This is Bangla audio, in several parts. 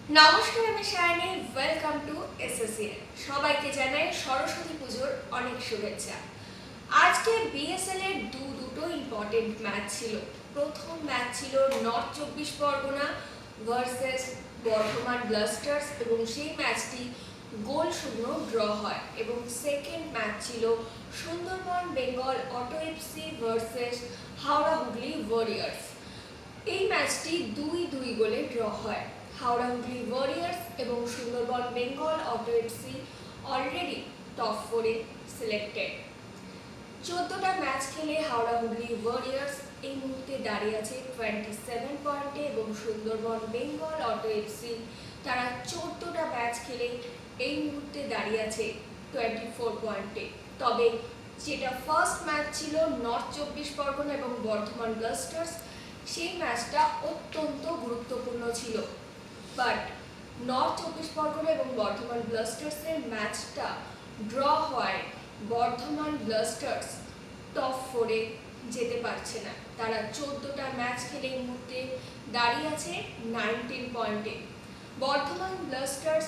নমস্কার, আমি সায়নী। Welcome to SSL. সবাইকে জানাই সরস্বতী পুজোর অনেক শুভেচ্ছা। আজকে বিএসএল এর দুটো ইম্পর্টেন্ট ম্যাচ ছিল। প্রথম ম্যাচ ছিল নর্থ চব্বিশ পরগনা ভার্সেস বর্ধমান ব্লাস্টার্স এবং সেই ম্যাচটি গোল শূন্য ড্র হয়। এবং সেকেন্ড ম্যাচ ছিল Sundarban Bengal auto FC versus Howrah Hooghly warriors. এই ম্যাচটি 2-2 গোলে ড্র হয়। হাওড়া হুগলি ওয়ারিয়ার্স এবং Sundarban Bengal auto FC already top 4-এ সিলেক্টেড। 14টা ম্যাচ খেলে হাওড়া হুগলি ওয়ারিয়ার্স এই মুহূর্তে দাঁড়িয়ে আছে 27 পয়েন্টে এবং সুন্দরবন বেঙ্গল অটো এফসি তারা 14টা ম্যাচ খেলে এই মুহূর্তে দাঁড়িয়ে আছে 24 পয়েন্টে। তবে যেটা ফার্স্ট ম্যাচ ছিল নর্থ চব্বিশ পরগনা এবং বর্ধমান ব্লাস্টার্স, সেই ম্যাচটা অত্যন্ত গুরুত্বপূর্ণ ছিল। বাট নর্থ চব্বিশ পরগনা এবং বর্ধমান ব্লাস্টার্সের ম্যাচটা ড্র হয় বর্ধমান ব্লাস্টার্স টপ 4-এ যেতে পারছে না। তারা 14টা ম্যাচ খেলে এই মুহূর্তে দাঁড়িয়ে আছে 19 পয়েন্টে। বর্ধমান ব্লাস্টার্স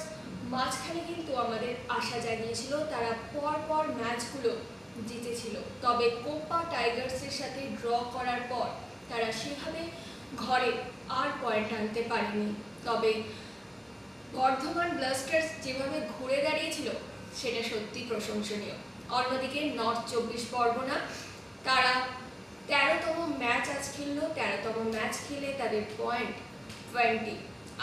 মাঝখানে কিন্তু আমাদের আশা জাগিয়েছিল, তারা পরপর ম্যাচগুলো জিতেছিল। তবে কোপা টাইগার্সের সাথে ড্র করার পর তারা সেভাবে ঘরে আর পয়েন্ট আনতে পারেনি। তবে বর্ধমান ব্লাস্টার্স যেভাবে ঘুরে দাঁড়িয়েছিল সেটা সত্যি প্রশংসনীয়। অন্যদিকে নর্থ চব্বিশ পরগনা তারা 13তম ম্যাচ আজ খেললো। 13তম ম্যাচ খেলে তাদের পয়েন্ট 20।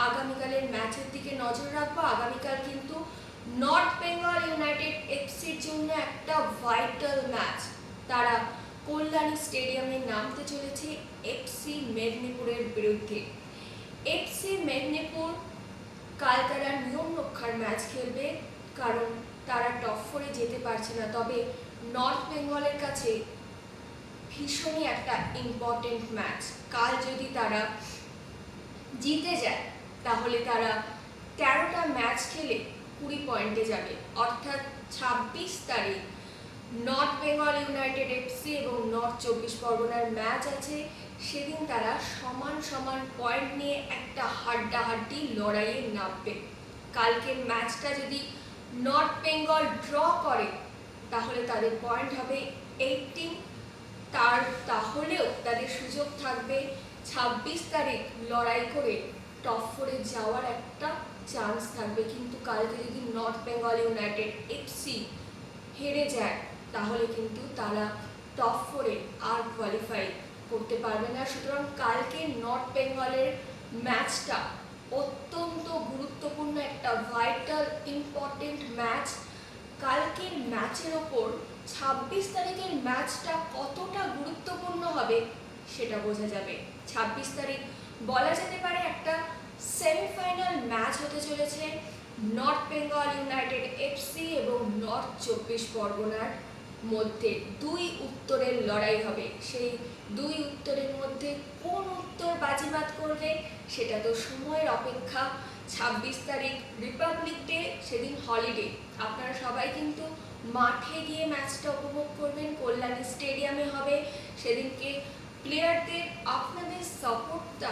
আগামীকালের ম্যাচের দিকে নজর রাখবো। আগামীকাল কিন্তু নর্থ বেঙ্গল ইউনাইটেড এফসির জন্য একটা ভাইটাল ম্যাচ। তারা কল্যাণী স্টেডিয়ামে নামতে চলেছে এফসি মেদিনীপুরের বিরুদ্ধে। এফসি মেদিনীপুর কাল তারা নিয়ম রক্ষার ম্যাচ খেলবে, কারণ তারা টপ 4-এ যেতে পারছে না। তবে নর্থ বেঙ্গলের কাছে ভীষণই একটা ইম্পর্টেন্ট ম্যাচ। কাল যদি তারা জিতে যায় তাহলে তারা 13টা ম্যাচ খেলে 20 পয়েন্টে যাবে। অর্থাৎ 26 তারিখ নর্থ বেঙ্গল ইউনাইটেড এফসি এবং নর্থ চব্বিশ পরগনার ম্যাচ আছে। সেদিন তারা সমান সমান পয়েন্ট নিয়ে একটা হাড্ডাহাড্ডি লড়াইয়ে নামবে। কালকের ম্যাচটা যদি নর্থ বেঙ্গল ড্র করে তাহলে তাদের পয়েন্ট হবে 18। তাহলেও তাদের সুযোগ থাকবে 26 তারিখ লড়াই করে টপ 4-এ যাওয়ার একটা চান্স থাকবে। কিন্তু কালকে যদি নর্থ বেঙ্গল ইউনাইটেড এফসি হেরে যায় তাহলে কিন্তু তারা টপ 4-এ আর কোয়ালিফাই করতে পারবে না। সুতরাং কালকে নর্থ বেঙ্গলের ম্যাচটা অত্যন্ত গুরুত্বপূর্ণ, একটা ভাইটাল ইম্পর্টেন্ট ম্যাচ। কালকের ম্যাচের ওপর 26 তারিখের ম্যাচটা কতটা গুরুত্বপূর্ণ হবে সেটা বোঝা যাবে। 26 তারিখ বলা যেতে পারে একটা সেমিফাইনাল ম্যাচ হতে চলেছে। নর্থ বেঙ্গল ইউনাইটেড এফসি এবং নর্থ চব্বিশ পরগনার মধ্যে 2 উত্তরের লড়াই হবে। সেই 2 উত্তরের মধ্যে কোন উত্তর বাজিমাত করবে সেটা তো সময়ের অপেক্ষা। 26 তারিখ রিপাবলিক ডে, সেদিন হলিডে। আপনারা সবাই কিন্তু মাঠে গিয়ে ম্যাচটা উপভোগ করবেন। কল্যাণী স্টেডিয়ামে হবে। সেদিনকে প্লেয়ারদের আপনাদের সাপোর্টটা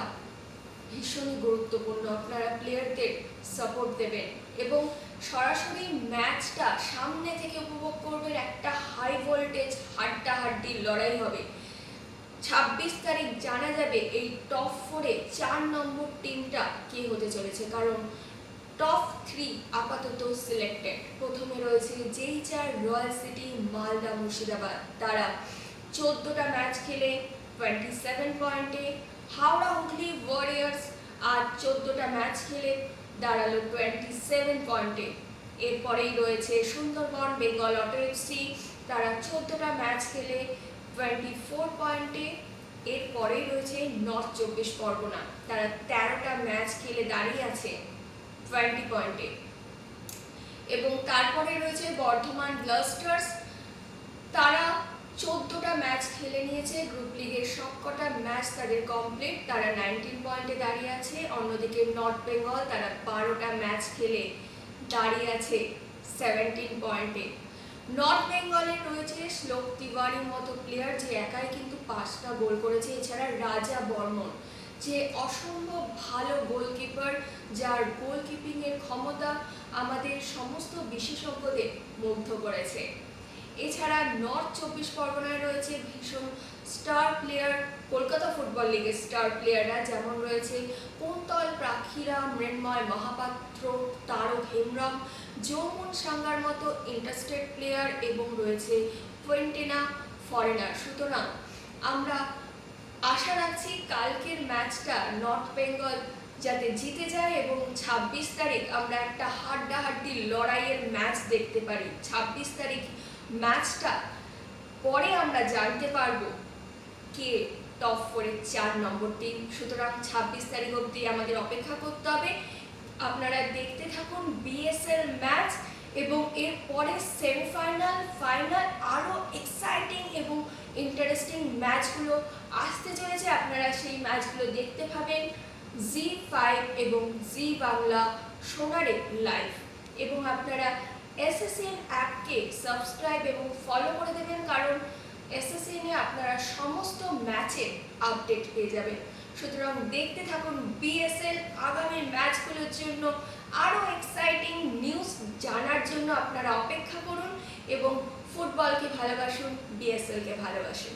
ভীষণই গুরুত্বপূর্ণ। আপনারা প্লেয়ারদের সাপোর্ট দেবেন এবং সরাসরি ম্যাচটা সামনে থেকে উপভোগ করবেন। একটা হাই ভোল্টেজ হাড্ডাহাড্ডি লড়াই হবে। 26 তারিখ জানা যাবে এই টপ 4-এ 4 নম্বর টিমটা কে হতে চলেছে, কারণ টপ 3 আপাতত সিলেক্টেড। প্রথমে রয়েছে জেইচার, রয়্যাল সিটি, মালদা, মুর্শিদাবাদ। তারা 14টা ম্যাচ খেলে 27 পয়েন্টে। হাওড়া হুগলি ওয়ারিয়ার্স আর 14টা ম্যাচ খেলে দাঁড়ালো 27 পয়েন্টে। এরপরেই রয়েছে সুন্দরবন বেঙ্গল অটো এফসি, তারা 14টা ম্যাচ খেলে 24 পয়েন্টে। এরপরেই রয়েছে নর্থ চব্বিশ পরগনা, তারা 13টা ম্যাচ খেলে দাঁড়িয়ে আছে 20 পয়েন্টে। এবং তারপরে রয়েছে বর্ধমান ব্লাস্টার্স, তারা 14টা ম্যাচ খেলে নিয়েছে। গ্রুপ লিগের সবকটা ম্যাচ তাদের কমপ্লিট, তারা 19 পয়েন্টে দাঁড়িয়ে আছে। অন্যদিকে নর্থ বেঙ্গল তারা 12টা ম্যাচ খেলে দাঁড়িয়ে আছে 17 পয়েন্টে। নর্থ বেঙ্গলের রয়েছে শ্লোক তিওয়ারির মতো প্লেয়ার, যে একাই কিন্তু 5টা গোল করেছে। এছাড়া রাজা বর্মন, যে অসম্ভব ভালো গোলকিপার, যার গোলকিপিংয়ের ক্ষমতা আমাদের সমস্ত বিশেষজ্ঞদের মুগ্ধ করেছে। এছাড়া নর্থ 24 পরগনায় রয়েছে ভীষণ স্টার প্লেয়ার, কলকাতা ফুটবল লিগের স্টার প্লেয়াররা, যেমন রয়েছে কুন্তল প্রাক্ষীরা, মৃন্ময় মহাপাত্র, তারক হেমব্রম, যৌমন সাঙ্গার মতো ইন্টারস্টেট প্লেয়ার এবং রয়েছে কোয়েন্টিনা ফরেনার। সুতরাং আমরা আশা রাখছি কালকের ম্যাচটা নর্থ বেঙ্গল যাতে জিতে যায় এবং 26 তারিখ আমরা একটা হাড্ডাহাড্ডি লড়াইয়ের ম্যাচ দেখতে পারি। 26 তারিখ ম্যাচটা পরে আমরা জানতে পারবো কে টপ 4-এর 4 নম্বর টিম। সুতরাং 26 তারিখ অবধি আমাদের অপেক্ষা করতে হবে। আপনারা দেখতে থাকুন বিএসএল ম্যাচ এবং এর পরে সেমিফাইনাল, ফাইনাল, আরও এক্সাইটিং এবং ইন্টারেস্টিং ম্যাচগুলো আসতে চলেছে। আপনারা সেই ম্যাচগুলো দেখতে পাবেন জি5 এবং জি বাংলা সোনারে লাইভ। এবং আপনারা এসএসসিএন অ্যাপকে সাবস্ক্রাইব এবং ফলো করে দেবেন, কারণ এসএসসিএনে আপনারা সমস্ত ম্যাচের আপডেট পেয়ে যাবেন। সুতরাং দেখতে থাকুন বিএসএল। আগামী ম্যাচগুলোর জন্য আরও এক্সাইটিং নিউজ জানার জন্য আপনারা অপেক্ষা করুন এবং ফুটবলকে ভালোবাসুন, বিএসএলকে ভালোবাসুন।